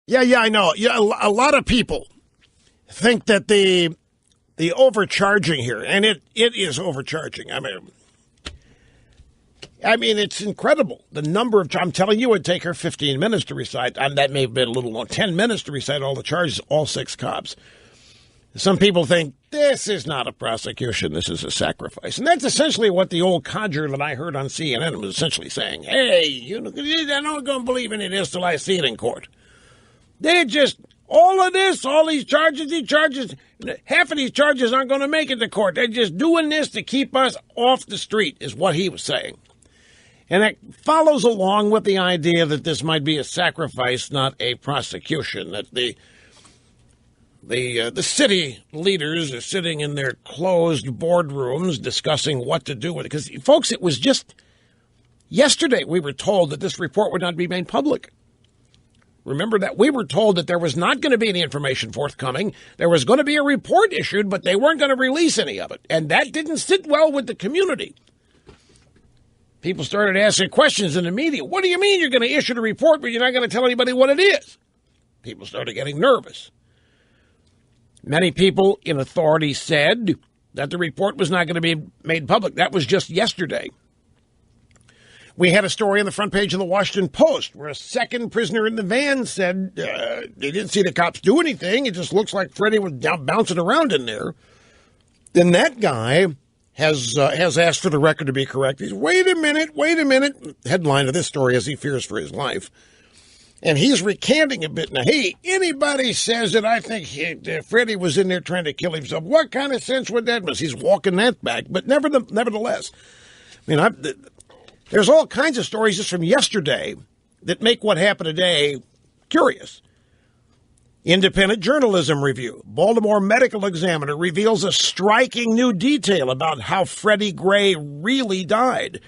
Yeah, I know. Yeah, a lot of people think that the overcharging here, and it is overcharging. I mean, it's incredible. The number of, I'm telling you, it would take her 15 minutes to recite, and that may have been a little long, 10 minutes to recite all the charges, all 6 cops. Some people think this is not a prosecution, this is a sacrifice. And that's essentially what the old codger that I heard on CNN was essentially saying. Hey, I'm not going to believe any of this till I see it in court. They just, all of this, all these charges, half of these charges aren't going to make it to court. They're just doing this to keep us off the street, is what he was saying. And that follows along with the idea that this might be a sacrifice, not a prosecution, that the city leaders are sitting in their closed boardrooms discussing what to do with it. Because, folks, it was just yesterday we were told that this report would not be made public. Remember that we were told that there was not going to be any information forthcoming. There was going to be a report issued, but they weren't going to release any of it. And that didn't sit well with the community. People started asking questions in the media. What do you mean you're going to issue the report, but you're not going to tell anybody what it is? People started getting nervous. Many people in authority said that the report was not going to be made public. That was just yesterday. We had a story on the front page of the Washington Post where a second prisoner in the van said they didn't see the cops do anything. It just looks like Freddie was bouncing around in there. Then that guy has asked for the record to be correct. He's, wait a minute. Headline of this story is he fears for his life. And he's recanting a bit. Now, hey, anybody says that I think Freddie was in there trying to kill himself, what kind of sense would that make? He's walking that back. But nevertheless, I mean, there's all kinds of stories just from yesterday that make what happened today curious. Independent Journalism Review. Baltimore Medical Examiner reveals a striking new detail about how Freddie Gray really died.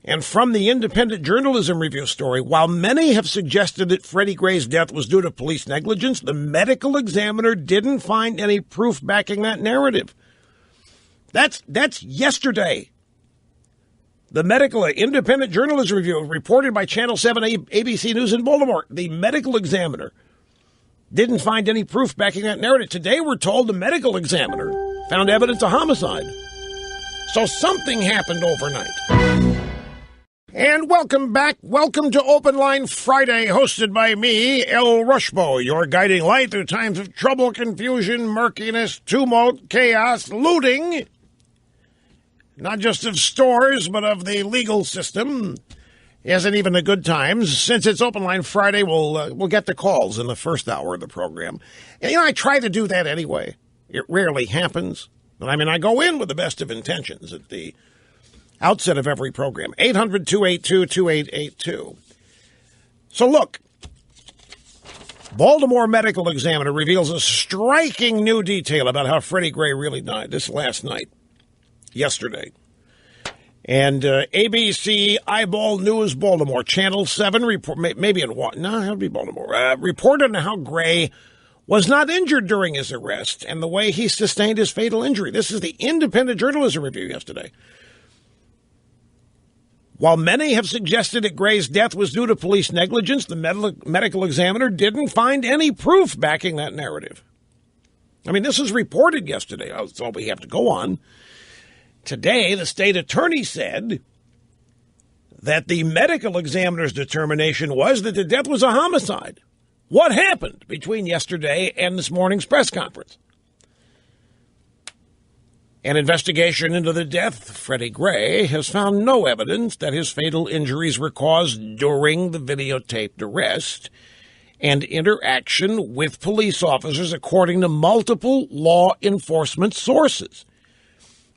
And from the Independent Journalism Review story, while many have suggested that Freddie Gray's death was due to police negligence, the medical examiner didn't find any proof backing that narrative. That's yesterday. The Independent Journalism Review, reported by Channel 7 ABC News in Baltimore, the medical examiner didn't find any proof backing that narrative. Today we're told the medical examiner found evidence of homicide. So something happened overnight. And welcome back. Welcome to Open Line Friday, hosted by me, El Rushbo, your guiding light through times of trouble, confusion, murkiness, tumult, chaos, looting, not just of stores, but of the legal system. Isn't even the good times. Since it's Open Line Friday, we'll get the calls in the first hour of the program. And, I try to do that anyway. It rarely happens. But, I go in with the best of intentions at the outset of every program. 800-282-2882. So look, Baltimore Medical Examiner reveals a striking new detail about how Freddie Gray really died this last night, yesterday. And ABC Eyeball News Baltimore, Channel 7, maybe in what? No, it would be Baltimore, reported on how Gray was not injured during his arrest and the way he sustained his fatal injury. This is the Independent Journalism Review yesterday. While many have suggested that Gray's death was due to police negligence, the medical examiner didn't find any proof backing that narrative. This was reported yesterday. That's all we have to go on. Today, the state attorney said that the medical examiner's determination was that the death was a homicide. What happened between yesterday and this morning's press conference? An investigation into the death of Freddie Gray has found no evidence that his fatal injuries were caused during the videotaped arrest and interaction with police officers, according to multiple law enforcement sources.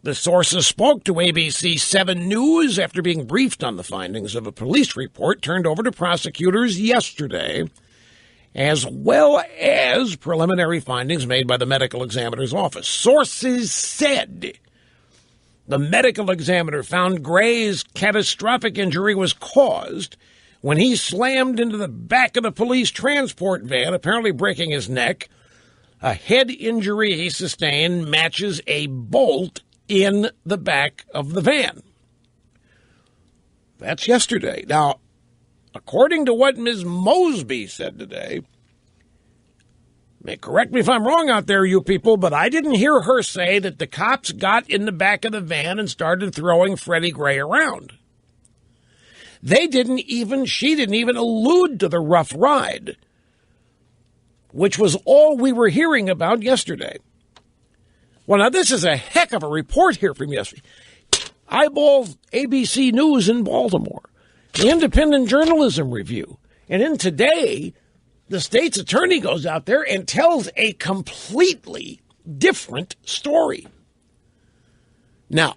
The sources spoke to ABC 7 News after being briefed on the findings of a police report turned over to prosecutors yesterday, as well as preliminary findings made by the medical examiner's office. Sources said the medical examiner found Gray's catastrophic injury was caused when he slammed into the back of the police transport van, apparently breaking his neck. A head injury he sustained matches a bolt in the back of the van. That's yesterday. Now, according to what Ms. Mosby said today, correct me if I'm wrong out there, you people, but I didn't hear her say that the cops got in the back of the van and started throwing Freddie Gray around. She didn't even allude to the rough ride, which was all we were hearing about yesterday. Well, now this is a heck of a report here from yesterday. Eyeball ABC News in Baltimore, the Independent Journalism Review. And in today, the state's attorney goes out there and tells a completely different story. Now,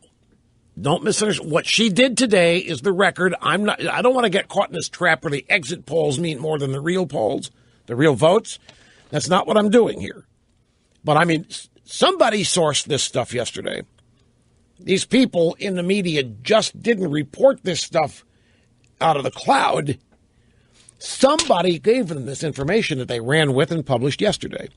don't misunderstand. What she did today is the record. I don't want to get caught in this trap where the exit polls mean more than the real polls, the real votes. That's not what I'm doing here. But I mean, somebody sourced this stuff yesterday. These people in the media just didn't report this stuff out of the cloud. Somebody gave them this information that they ran with and published yesterday.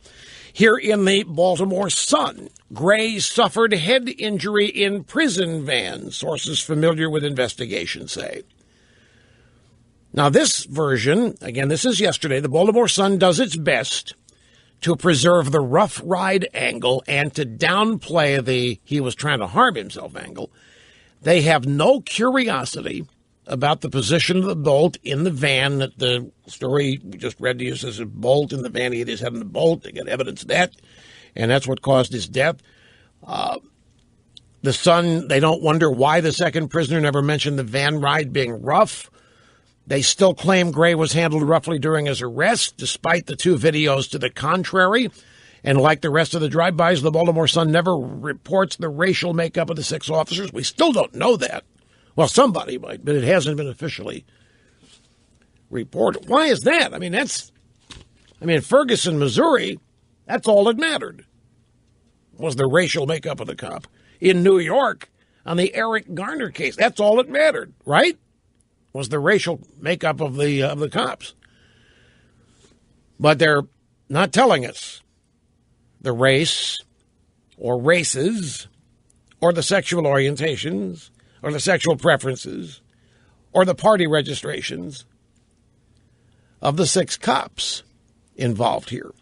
Here in the Baltimore Sun, Gray suffered head injury in prison van, sources familiar with investigation say. Now, this version, again, this is yesterday, the Baltimore Sun does its best to preserve the rough ride angle and to downplay the he was trying to harm himself angle. They have no curiosity about the position of the bolt in the van. That the story we just read to you says a bolt in the van. He hit his head in the bolt. They got evidence of that, and that's what caused his death. The Sun, they don't wonder why the second prisoner never mentioned the van ride being rough. They still claim Gray was handled roughly during his arrest, despite the two videos to the contrary. And like the rest of the drive-bys, the Baltimore Sun never reports the racial makeup of the 6 officers. We still don't know that. Well, somebody might, but it hasn't been officially reported. Why is that? In Ferguson, Missouri, that's all that mattered, was the racial makeup of the cop. In New York, on the Eric Garner case, that's all that mattered, right? Was the racial makeup of the cops. But they're not telling us the race or races or the sexual orientations or the sexual preferences or the party registrations of the 6 cops involved here.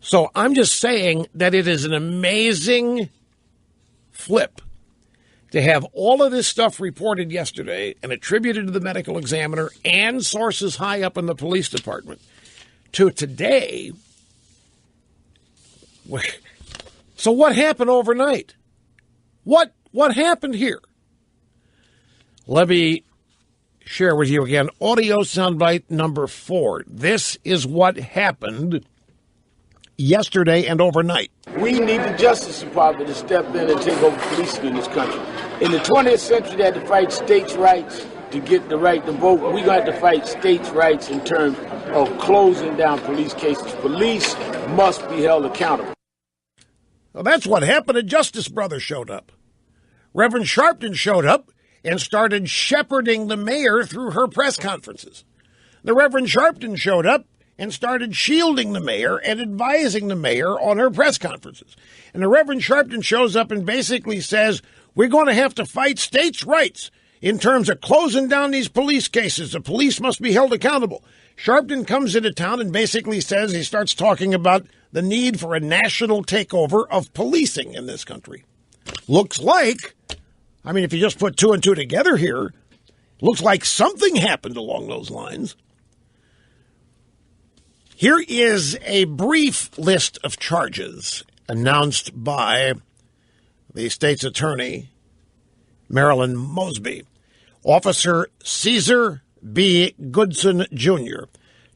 So I'm just saying that it is an amazing flip to have all of this stuff reported yesterday and attributed to the medical examiner and sources high up in the police department to today. So what happened overnight? What happened here? Let me share with you again audio soundbite number 4. This is what happened yesterday and overnight. We need the Justice Department to step in and take over policing in this country. In the 20th century, they had to fight states' rights to get the right to vote. We're going to have to fight states' rights in terms of closing down police cases. Police must be held accountable. Well, that's what happened. A Justice Brother showed up. Reverend Sharpton showed up and started shepherding the mayor through her press conferences. The Reverend Sharpton showed up and started shielding the mayor and advising the mayor on her press conferences. And the Reverend Sharpton shows up and basically says, we're going to have to fight states' rights in terms of closing down these police cases. The police must be held accountable. Sharpton comes into town and basically says, he starts talking about the need for a national takeover of policing in this country. Looks like, if you just put 2 and 2 together here, looks like something happened along those lines. Here is a brief list of charges announced by the state's attorney, Marilyn Mosby. Officer Caesar B. Goodson, Jr.,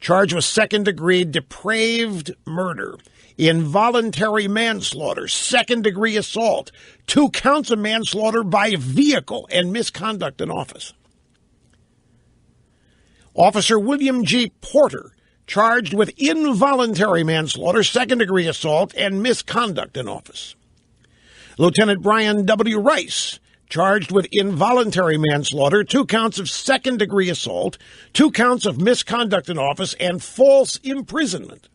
charged with second-degree depraved murder, involuntary manslaughter, second-degree assault, 2 counts of manslaughter by vehicle, and misconduct in office. Officer William G. Porter, charged with involuntary manslaughter, second-degree assault, and misconduct in office. Lieutenant Brian W. Rice, charged with involuntary manslaughter, 2 counts of second-degree assault, 2 counts of misconduct in office, and false imprisonment.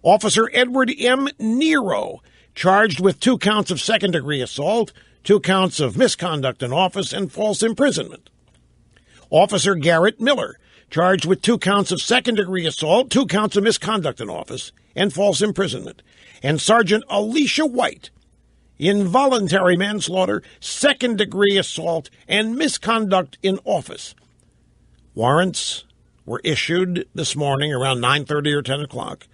Officer Edward M. Nero, charged with 2 counts of second-degree assault, 2 counts of misconduct in office, and false imprisonment. Officer Garrett Miller, charged with 2 counts of second-degree assault, 2 counts of misconduct in office, and false imprisonment. And Sergeant Alicia White, involuntary manslaughter, second-degree assault, and misconduct in office. Warrants were issued this morning around 9:30 or 10 o'clock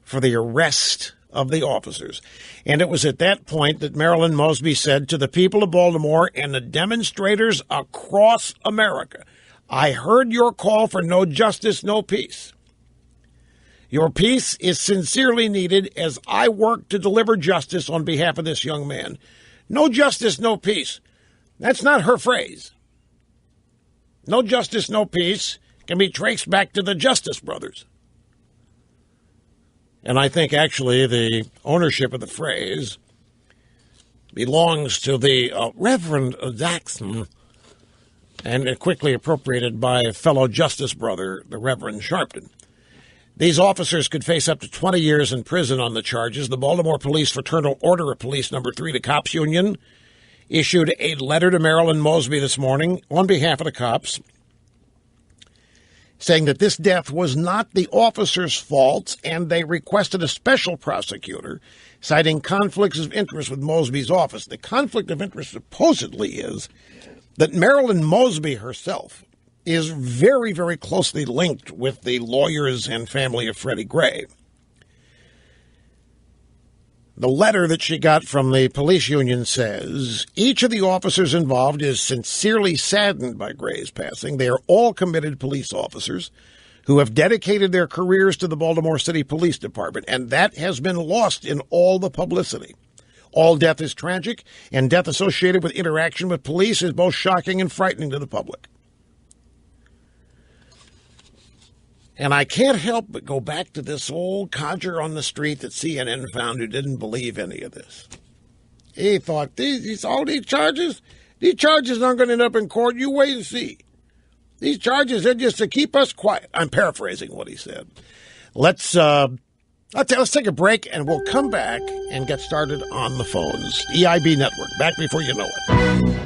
for the arrest of the officers. And it was at that point that Marilyn Mosby said to the people of Baltimore and the demonstrators across America, I heard your call for no justice, no peace. Your peace is sincerely needed as I work to deliver justice on behalf of this young man. No justice, no peace. That's not her phrase. No justice, no peace can be traced back to the Justice Brothers. And I think actually the ownership of the phrase belongs to the Reverend Jackson and quickly appropriated by a fellow Justice brother, the Reverend Sharpton. These officers could face up to 20 years in prison on the charges. The Baltimore Police Fraternal Order of Police No. 3, the cops union, issued a letter to Marilyn Mosby this morning on behalf of the cops, saying that this death was not the officer's fault, and they requested a special prosecutor, citing conflicts of interest with Mosby's office. The conflict of interest supposedly is that Marilyn Mosby herself is very, very closely linked with the lawyers and family of Freddie Gray. The letter that she got from the police union says, each of the officers involved is sincerely saddened by Gray's passing. They are all committed police officers who have dedicated their careers to the Baltimore City Police Department, and that has been lost in all the publicity. All death is tragic, and death associated with interaction with police is both shocking and frightening to the public. And I can't help but go back to this old codger on the street that CNN found who didn't believe any of this. He thought, all these charges aren't going to end up in court. You wait and see. These charges are just to keep us quiet. I'm paraphrasing what he said. Let's take a break, and we'll come back and get started on the phones. EIB Network, back before you know it.